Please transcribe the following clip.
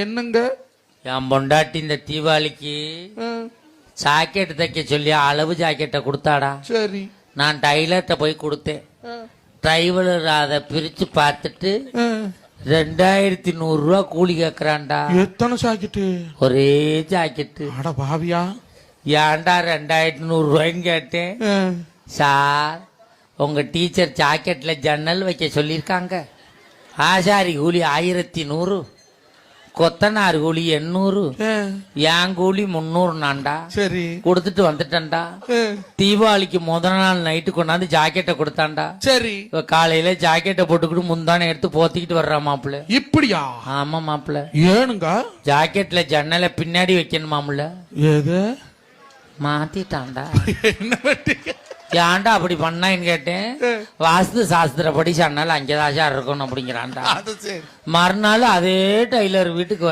என்னங்க என் பொண்டாட்டி இந்த தீபாவளிக்கு ஜாக்கெட் தைக்க சொல்லி அளவு ஜாக்கெட்டை கொடுத்தாடா. சரி, நான் டைலர்கிட்ட போய் கொடுத்தேன். டிரைவர் அதை பிரிச்சு பார்த்துட்டு 2100 ரூபா கூலி கேக்குறான்டா. எத்தனை ஜாக்கெட்டு? ஒரே ஜாக்கெட்டு. அட பாவியா, ஏன்டா 2100 ரூபாய்ன்னு கேட்டேன். சார், உங்க டீச்சர் ஜாக்கெட்ல ஜன்னல் வைக்க சொல்லியிருக்காங்க. ஆசாரி கூலி 1100, கொத்தனார் கூலி 800, என் கூலி 300 நான்டா. சரி, கொடுத்துட்டு வந்துட்டேன்டா. தீபாவளிக்கு முதல் நாள் நைட்டு கொண்டாந்து ஜாக்கெட்டை கொடுத்தான்டா. சரி, காலையில ஜாக்கெட்டை போட்டுக்கிட்டு முந்தானே எடுத்து போத்திக்கிட்டு வர்றா மாப்பிள்ள. இப்படியா? ஆமா மாப்பிள்ள. ஏனுங்க? ஜாக்கெட்ல ஜன்னலை பின்னாடி வைக்கணுமாமுல. ஏது மாத்திட்டான்டா. என்ன பண்றீங்க? ஏன்டா அப்படி பண்ணான்னு கேட்டேன். வாஸ்து சாஸ்திரப்படி சன்னல் அங்கேதான் இருக்கணும் அப்படிங்கிறான்டா. அது சரி. மறுநாள் அதே டைலர் வீட்டுக்கு